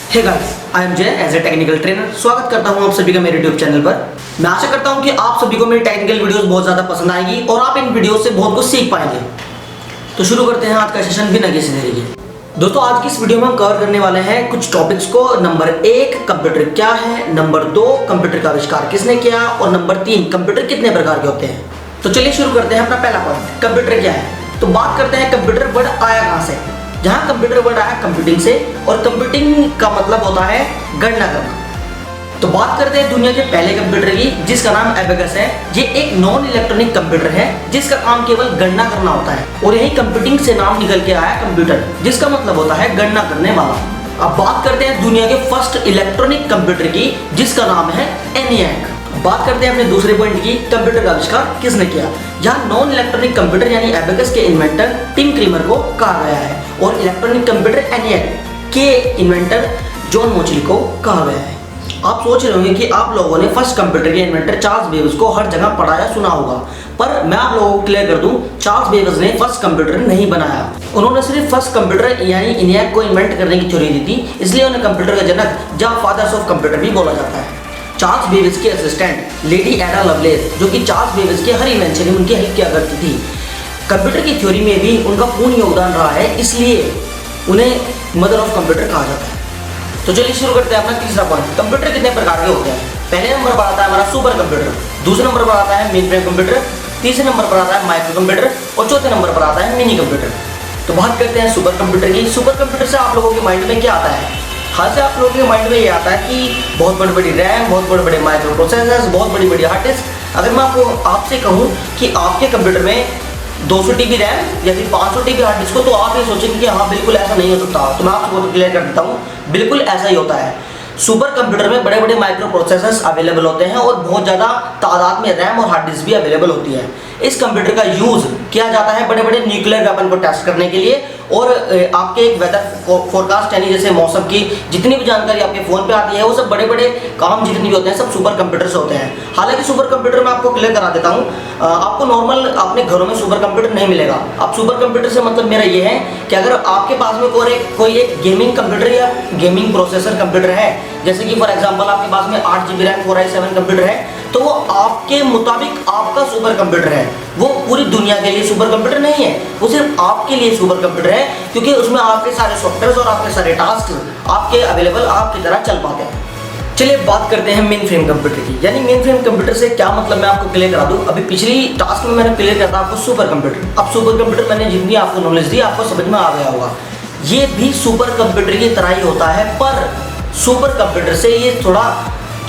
Hey guys, I am जय as a technical trainer. स्वागत करता हूं आप सभी का मेरे यूट्यूब चैनल पर। मैं आशा करता हूं कि आप सभी को मेरी टेक्निकल वीडियोस बहुत ज़्यादा पसंद आएगी और आप इन वीडियो से बहुत कुछ सीख पाएंगे। तो शुरू करते हैं आज का सेशन बिना किसी देरी के। दोस्तों, आज की इस वीडियो में हम कवर करने वाले हैं कुछ टॉपिक्स को। नंबर 1, कंप्यूटर क्या है। नंबर 2, कंप्यूटर का आविष्कार किसने किया। और नंबर 3, कंप्यूटर कितने प्रकार के होते हैं। तो चलिए शुरू करते हैं अपना पहला पॉइंट, कंप्यूटर क्या है। तो बात करते हैं कंप्यूटर वर्ड आया कहाँ से। जहां कंप्यूटर वर्ड आया कंप्यूटिंग से, और कंप्यूटिंग का मतलब होता है गणना करना। तो बात करते हैं दुनिया के पहले कंप्यूटर की, जिसका नाम एबेकस है। ये एक नॉन इलेक्ट्रॉनिक कंप्यूटर है जिसका काम केवल गणना करना होता है, और यही कंप्यूटिंग से नाम निकल के आया कंप्यूटर, जिसका मतलब होता है गणना करने वाला। अब बात करते हैं दुनिया के फर्स्ट इलेक्ट्रॉनिक कंप्यूटर की, जिसका नाम है thnxx। बात करते हैं अपने दूसरे पॉइंट की, कंप्यूटर का आविष्कार किसने किया। जहां नॉन इलेक्ट्रॉनिक कंप्यूटर यानी एबेकस के इन्वेंटर टिम क्रीमर को कहा गया है, और इलेक्ट्रॉनिक कंप्यूटर thnxx के इन्वेंटर जॉन मोचली को कहा गया है। आप सोच रहे होंगे कि आप लोगों ने फर्स्ट कंप्यूटर के इन्वेंटर चार्ल्स बेबेज को हर जगह पढ़ा या सुना होगा, पर मैं आप लोगों को क्लियर कर दूं, चार्ल्स बेबेज ने फर्स्ट कंप्यूटर नहीं बनाया। उन्होंने सिर्फ फर्स्ट कंप्यूटर यानी thnxx को इन्वेंट करने की थ्योरी दी थी, इसलिए उन्हें कंप्यूटर का जनक या फादर्स ऑफ कंप्यूटर भी बोला जाता है। चार्ल्स बेबेज के असिस्टेंट लेडी एडा लवलेस, जो कि चार्ल्स बेबेज के हर इन्वेंशन में उनकी हेल्प किया करती थी, कंप्यूटर की थ्योरी में भी उनका पूर्ण योगदान रहा है, इसलिए उन्हें मदर ऑफ कंप्यूटर कहा जाता है। तो चलिए शुरू करते हैं अपना तीसरा पॉइंट, कंप्यूटर कितने प्रकार के होते हैं। पहले नंबर पर आता है हमारा सुपर कंप्यूटर, दूसरे नंबर पर आता है मेनफ्रेम कंप्यूटर, तीसरे नंबर पर आता है माइक्रो कंप्यूटर, और चौथे नंबर पर आता है मिनी कंप्यूटर। तो बात करते हैं सुपर कंप्यूटर की। सुपर कंप्यूटर से आप लोगों के माइंड में क्या आता है। हाल से आप लोगों के माइंड में ये आता है कि बहुत बड़ी बड़ी रैम, बहुत बड़े बड़े माइक्रो प्रोसेसर्स, बहुत बड़ी बड़ी हार्ड डिस्क। अगर मैं आपको आपसे कहूँ कि आपके कंप्यूटर में 200 TB रैम या फिर 500 TB हार्ड डिस्क हो, तो आप ये सोचेंगे कि हाँ बिल्कुल ऐसा नहीं हो सकता। तो मैं आपको क्लियर कर देता हूँ, बिल्कुल ऐसा ही होता है। सुपर कंप्यूटर में बड़े बड़े माइक्रो प्रोसेसर्स अवेलेबल होते हैं, और बहुत ज़्यादा तादाद में रैम और हार्ड डिस्क भी अवेलेबल होती है। इस कंप्यूटर का यूज़ किया जाता है बड़े बड़े न्यूक्लियर वेपन को टेस्ट करने के लिए, और आपके एक वेदर फोरकास्ट यानी जैसे मौसम की जितनी भी जानकारी आपके फ़ोन पे आती है, वो सब बड़े बड़े काम जितने भी होते हैं सब सुपर कंप्यूटर से होते हैं। हालांकि सुपर कंप्यूटर मैं आपको क्लियर करा देता हूँ, आपको नॉर्मल अपने घरों में सुपर कंप्यूटर नहीं मिलेगा। अब सुपर कंप्यूटर से मतलब मेरा ये है कि अगर आपके पास में कोई एक गेमिंग कंप्यूटर या गेमिंग प्रोसेसर कंप्यूटर है, जैसे कि फॉर एग्जांपल आपके पास में 8 GB रैम 4i7 कंप्यूटर है, तो वो आपके मुताबिक आपका सुपर कंप्यूटर है। वो पूरी दुनिया के लिए सुपर कंप्यूटर नहीं है, वो सिर्फ आपके लिए सुपर कंप्यूटर है, क्योंकि उसमें आपके सारे सॉफ्टवेयर और आपके सारे टास्क आपके अवेलेबल आपकी तरह चल पाते हैं। चलिए बात करते हैं मेन फ्रेम कंप्यूटर की। यानी मेन फ्रेम कंप्यूटर से क्या मतलब, मैं आपको क्लियर करा दूं। अभी पिछली टास्क में मैंने क्लियर किया था आपको सुपर कंप्यूटर। अब सुपर कंप्यूटर मैंने जितनी आपको नॉलेज दी आपको समझ में आ गया होगा। ये भी सुपर कंप्यूटर की तरह ही होता है, पर सुपर कंप्यूटर से ये थोड़ा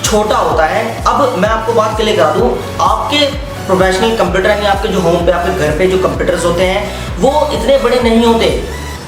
छोटा होता है। अब मैं आपको बात क्लियर करा दूं, आपके प्रोफेशनल कंप्यूटर यानी आपके जो होम पे आपके घर पे जो कंप्यूटर्स होते हैं वो इतने बड़े नहीं होते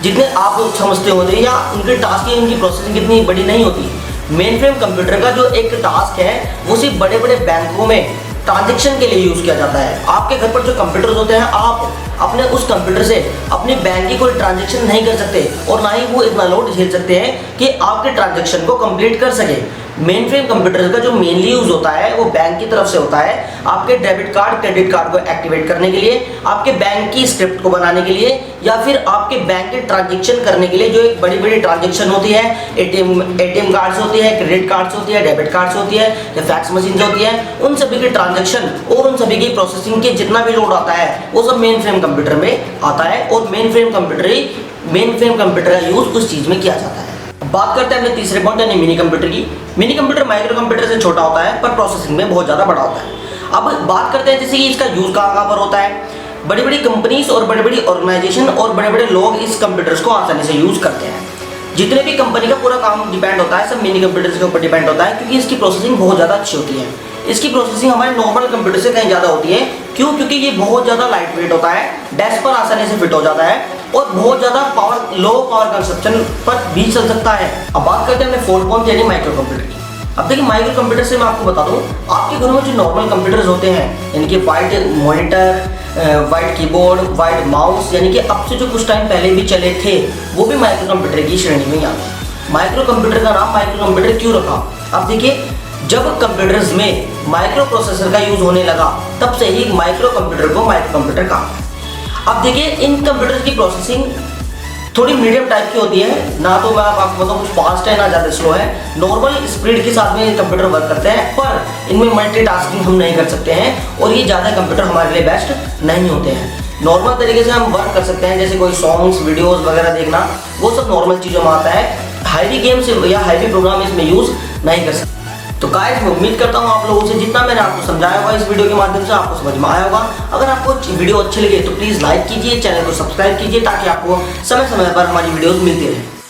जितने आप समझते होते, या उनके टास्क की उनकी प्रोसेसिंग इतनी बड़ी नहीं होती। मेन फ्रेम कंप्यूटर का जो एक टास्क है वो सिर्फ बड़े बड़े बैंकों में ट्रांजैक्शन के लिए यूज़ किया जाता है। आपके घर पर जो कंप्यूटर्स होते हैं, आप अपने उस कंप्यूटर से अपनी बैंक की कोई ट्रांजैक्शन नहीं कर सकते, और ना ही वो इतना लोड झेल सकते हैं कि आपके ट्रांजैक्शन को कंप्लीट कर सके। मेन फ्रेम कंप्यूटर का जो मेनली यूज होता है वो बैंक की तरफ से होता है, आपके डेबिट कार्ड क्रेडिट कार्ड को एक्टिवेट करने के लिए, आपके बैंक की स्क्रिप्ट को बनाने के लिए, या फिर आपके बैंक के ट्रांजैक्शन करने के लिए। जो एक बड़ी बड़ी ट्रांजैक्शन होती है, एटीएम कार्ड्स होती है, क्रेडिट कार्ड्स होती है, डेबिट कार्ड्स होती है, या फैक्स मशीन होती है, उन सभी के ट्रांजैक्शन और उन सभी की प्रोसेसिंग के जितना भी लोड आता है वो सब मेन फ्रेम कंप्यूटर में आता है, और मेन फ्रेम कंप्यूटर का यूज उस चीज में किया जाता है। बात करते हैं अपने तीसरे पॉइंट यानी मिनी कंप्यूटर की। मिनी कंप्यूटर माइक्रो कंप्यूटर से छोटा होता है, पर प्रोसेसिंग में बहुत ज़्यादा बड़ा होता है। अब बात करते हैं जैसे कि इसका यूज़ कहाँ पर होता है। बड़ी बड़ी कंपनीज और बड़ी बड़ी ऑर्गेनाइजेशन और बड़े बड़े लोग इस कंप्यूटर्स को आसानी से यूज़ करते हैं। जितने भी कंपनी का पूरा काम डिपेंड होता है सब मिनी कंप्यूटर्स के ऊपर डिपेंड होता है, क्योंकि इसकी प्रोसेसिंग बहुत ज़्यादा अच्छी होती है। इसकी प्रोसेसिंग हमारे नॉर्मल कंप्यूटर से कहीं ज़्यादा होती है। क्यों? क्योंकि ये बहुत ज़्यादा लाइट वेट होता है, डेस्क पर आसानी से फिट हो जाता है, और बहुत ज़्यादा लो पावर कंजप्शन पर भी चल सकता है। अब बात करते हैं अपने फोर्थ पॉइंट यानी माइक्रो कंप्यूटर की। अब देखिए माइक्रो कंप्यूटर से मैं आपको बता दूं, आपके घरों में जो नॉर्मल कंप्यूटर्स होते हैं, यानी कि white monitor, white keyboard, white mouse, यानी कि अब से जो कुछ टाइम पहले भी चले थे, वो भी माइक्रो कंप्यूटर की श्रेणी में आते हैं। माइक्रो कंप्यूटर का नाम माइक्रो कंप्यूटर क्यों रखा? अब देखिए, जब कंप्यूटर्स में माइक्रो प्रोसेसर का यूज होने लगा, तब से ही माइक्रो कंप्यूटर को माइक्रो कंप्यूटर कहा। अब देखिए, इन कंप्यूटर्स की प्रोसेसिंग थोड़ी मीडियम टाइप की होती है, ना तो मैं आपको बताऊं कुछ फास्ट है ना ज़्यादा स्लो है। नॉर्मल स्पीड के साथ में कंप्यूटर वर्क करते हैं, पर इनमें मल्टीटास्किंग हम नहीं कर सकते हैं और ये ज़्यादा कंप्यूटर हमारे लिए बेस्ट नहीं होते हैं। नॉर्मल तरीके से हम वर्क कर सकते हैं, जैसे कोई सॉन्ग्स वीडियोस वगैरह देखना, वो सब नॉर्मल चीज़ों में आता है। हाईवी गेम्स या हाईवी प्रोग्राम इसमें यूज़ नहीं कर सकते। तो गाइस मैं उम्मीद करता हूँ आप लोगों से जितना मैंने आपको समझाया होगा इस वीडियो के माध्यम से आपको समझ में आया होगा। अगर आपको वीडियो अच्छी लगे तो प्लीज़ लाइक कीजिए, चैनल को सब्सक्राइब कीजिए, ताकि आपको समय समय पर हमारी वीडियोस मिलती रहे।